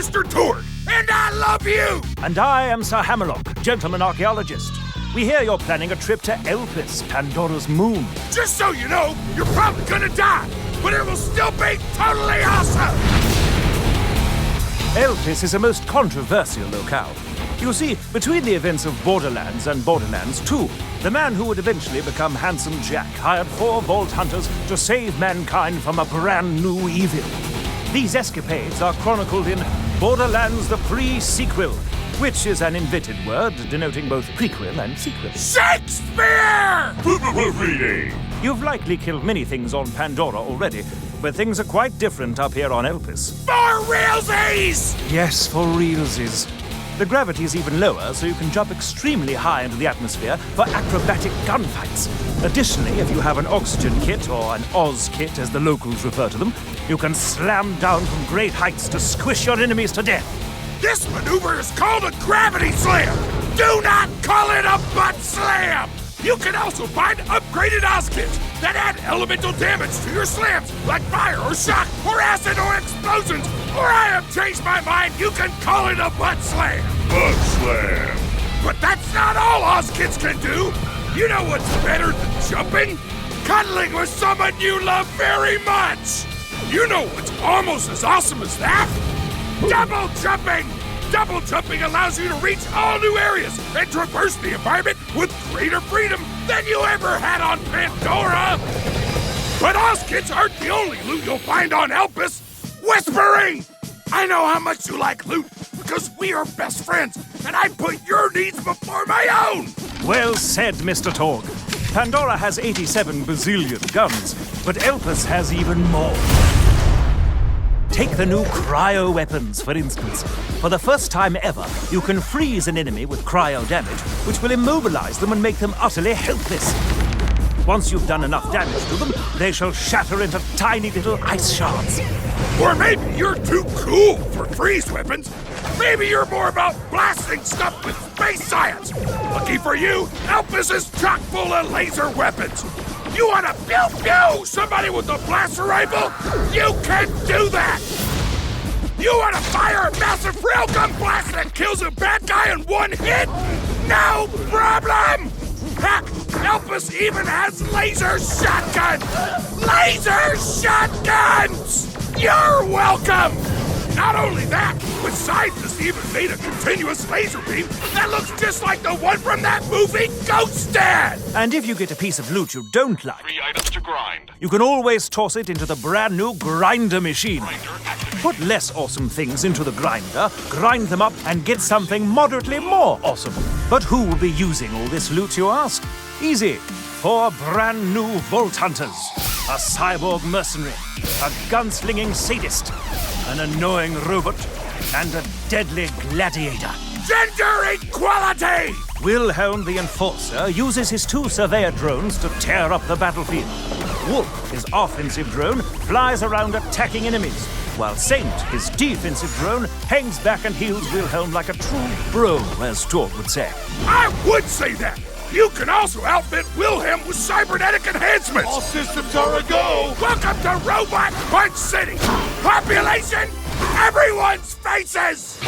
Mr. Torgue, and I love you! And I am Sir Hammerlock, gentleman archaeologist. We hear you're planning a trip to Elpis, Pandora's moon. Just so you know, you're probably gonna die, but it will still be totally awesome! Elpis is a most controversial locale. You see, between the events of Borderlands and Borderlands 2, the man who would eventually become Handsome Jack hired 4 Vault Hunters to save mankind from a brand new evil. These escapades are chronicled in Borderlands the Pre-Sequel, which is an invented word denoting both prequel and sequel. Shakespeare! Reading! You've likely killed many things on Pandora already, but things are quite different up here on Elpis. For realsies! Yes, for realsies. The gravity is even lower, so you can jump extremely high into the atmosphere for acrobatic gunfights. Additionally, if you have an oxygen kit, or an Oz kit as the locals refer to them, you can slam down from great heights to squish your enemies to death. This maneuver is called a gravity slam! Do not call it a butt slam! You can also find upgraded Oz kits that add elemental damage to your slams, like fire or shock, or acid or explosions, or I have changed my mind, you can call it a butt slam! Butt slam! But that's not all Oz kits can do! You know what's better than jumping? Cuddling with someone you love very much! You know what's almost as awesome as that? Double jumping! Double jumping allows you to reach all new areas and traverse the environment with greater freedom than you ever had on Pandora! But Oz kits aren't the only loot you'll find on Elpis! Whispering! I know how much you like loot because we are best friends, and I put your needs before my own! Well said, Mr. Torgue. Pandora has 87 bazillion guns, but Elpis has even more. Take the new cryo weapons, for instance. For the first time ever, you can freeze an enemy with cryo damage, which will immobilize them and make them utterly helpless. Once you've done enough damage to them, they shall shatter into tiny little ice shards. Or maybe you're too cool for freeze weapons. Maybe you're more about blasting stuff with space science. Lucky for you, Elpis is chock full of laser weapons. You want to pew-pew somebody with a blaster rifle? You can do that! You want to fire a massive railgun blast that kills a bad guy in one hit? No problem! Heck, Elpis even has laser shotguns! Laser shotguns! You're welcome! Not only that, but scientists even made a continuous laser beam that looks just like the one from that movie Ghost Dad! And if you get a piece of loot you don't like, 3 items to grind. you can always toss it into the brand new grinder machine. Put less awesome things into the grinder, grind them up, and get something moderately more awesome. But who will be using all this loot, you ask? Easy. 4 brand new Vault Hunters. A cyborg mercenary, a gunslinging sadist, an annoying robot, and a deadly gladiator. Gender equality! Wilhelm the Enforcer uses his 2 surveyor drones to tear up the battlefield. Wolf, his offensive drone, flies around attacking enemies, while Saint, his defensive drone, hangs back and heals Wilhelm like a true bro, as Torgue would say. I would say that! You can also outfit Wilhelm with cybernetic enhancements! All systems are a go! Welcome to Robot Punch City! Population, everyone's faces!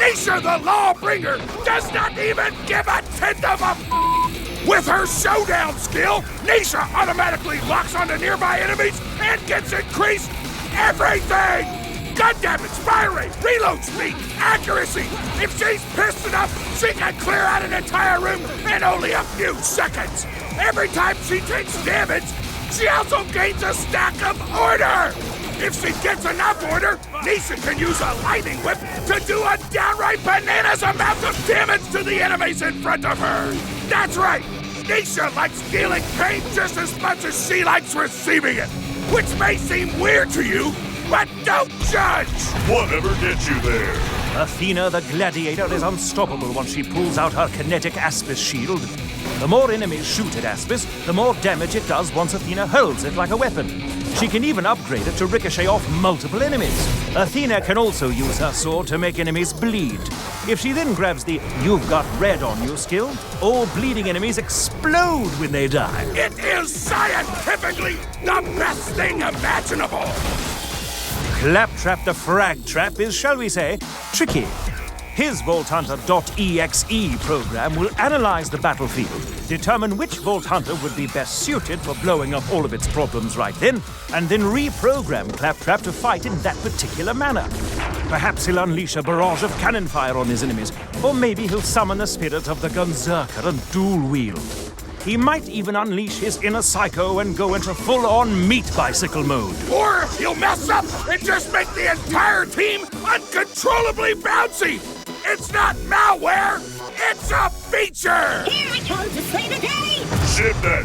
Nisha the Lawbringer does not even give a tenth of a With her showdown skill, Nisha automatically locks onto nearby enemies and gets increased everything! Gun damage, fire rate, reload speed, accuracy! If she's pissed enough, she can clear out an entire room in only a few seconds! Every time she takes damage, she also gains a stack of order! If she gets enough order, Nisha can use a lightning whip to do a downright bananas amount of damage to the enemies in front of her! That's right! Nisha likes dealing pain just as much as she likes receiving it! Which may seem weird to you, but don't judge! Whatever gets you there? Athena the Gladiator is unstoppable once she pulls out her kinetic Aspis shield. The more enemies shoot at Aspis, the more damage it does once Athena holds it like a weapon. She can even upgrade it to ricochet off multiple enemies. Athena can also use her sword to make enemies bleed. If she then grabs the "You've got red on you" skill, all bleeding enemies explode when they die. It is scientifically the best thing imaginable! Claptrap the Frag Trap is, shall we say, tricky. His VaultHunter.exe program will analyze the battlefield, determine which Vault Hunter would be best suited for blowing up all of its problems right then, and then reprogram Claptrap to fight in that particular manner. Perhaps he'll unleash a barrage of cannon fire on his enemies, or maybe he'll summon the spirit of the Gunzerker and dual wield. He might even unleash his inner psycho and go into full-on meat bicycle mode. Or he'll mess up and just make the entire team uncontrollably bouncy. It's not malware, it's a feature! Here it comes to save the day! Ship that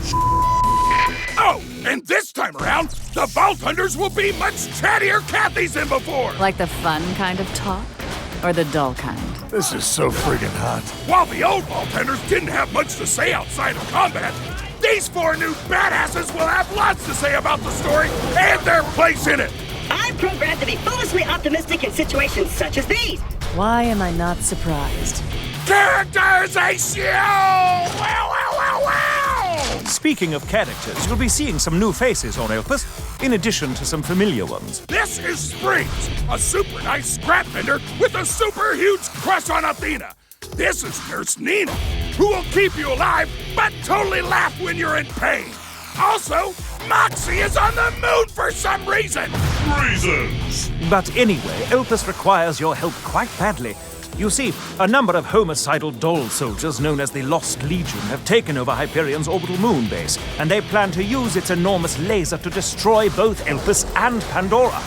Oh, and this time around, the Vault Hunters will be much chattier Cathys than before! Like the fun kind of talk? Or the dull kind? This is so friggin' hot. While the old Vault Hunters didn't have much to say outside of combat, these 4 new badasses will have lots to say about the story and their place in it! I'm programmed to be foolishly optimistic in situations such as these. Why am I not surprised? Characterization! Wow, wow, wow, wow! Speaking of characters, you'll be seeing some new faces on Elpis, in addition to some familiar ones. This is Springs, a super nice scrap vendor with a super huge crush on Athena. This is Nurse Nina, who will keep you alive but totally laugh when you're in pain. Also, Moxie is on the moon for some reason. Reasons. But anyway, Elpis requires your help quite badly. You see, a number of homicidal doll soldiers known as the Lost Legion have taken over Hyperion's orbital moon base, and they plan to use its enormous laser to destroy both Elpis and Pandora.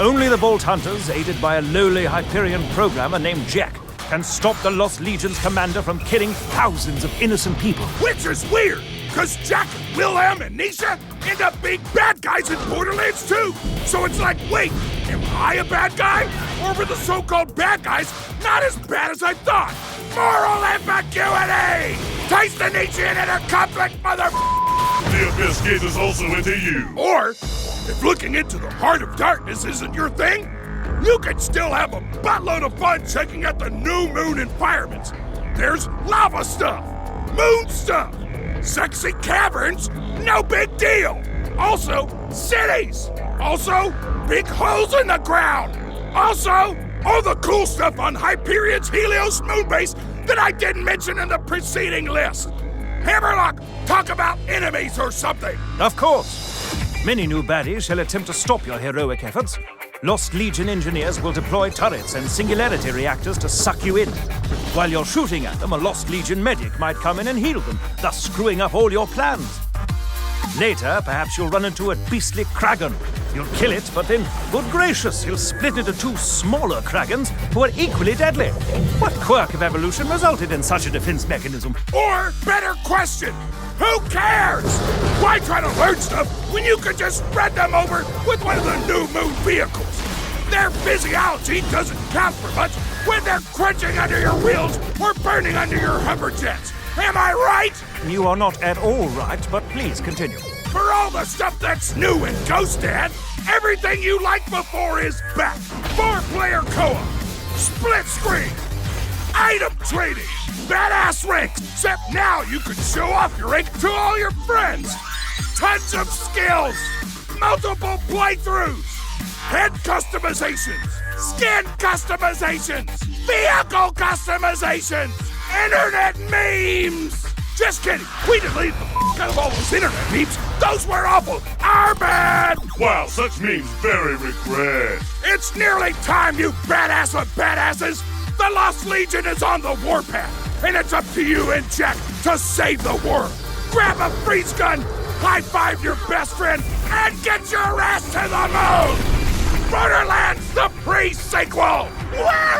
Only the Vault Hunters, aided by a lowly Hyperion programmer named Jack, can stop the Lost Legion's commander from killing thousands of innocent people. Which is weird, because Jack, Wilhelm, and Nisha end up being bad guys in Borderlands too. So it's like, wait, am I a bad guy? Or were the so-called bad guys not as bad as I thought? Moral ambiguity! Taste the Nietzsche in a conflict, mother... The Abyss gazes also into you. Or, if looking into the heart of darkness isn't your thing, you can still have a buttload of fun checking out the new moon environments. There's lava stuff, moon stuff, sexy caverns, no big deal. Also, cities. Also, big holes in the ground. Also, all the cool stuff on Hyperion's Helios moonbase that I didn't mention in the preceding list. Hammerlock, talk about enemies or something. Of course. Many new baddies shall attempt to stop your heroic efforts. Lost Legion engineers will deploy turrets and singularity reactors to suck you in. While you're shooting at them, a Lost Legion medic might come in and heal them, thus screwing up all your plans. Later, perhaps you'll run into a beastly Kragan. You'll kill it, but then, good gracious, you'll split into 2 smaller Kragans who are equally deadly. What quirk of evolution resulted in such a defense mechanism? Or, better question, who cares? Why try to learn stuff when you could just spread them over with one of the new moon vehicles? Their physiology doesn't count for much when they're crunching under your wheels or burning under your hoverjets. Am I right? You are not at all right, but please continue. For all the stuff that's new in Ghost Dad, everything you liked before is back. 4-player co-op, split screen, item trading, badass ranks, except now you can show off your rank to all your friends. Tons of skills, multiple playthroughs, head customizations, skin customizations, vehicle customizations, internet memes. Just kidding, we deleted the out of all those internet memes. Those were awful. Our bad. Wow, such memes very regret. It's nearly time, you badass of badasses. The Lost Legion is on the warpath, and it's up to you and Jack to save the world. Grab a freeze gun, high-five your best friend, and get your ass to the moon. Borderlands, the pre-sequel. Wow!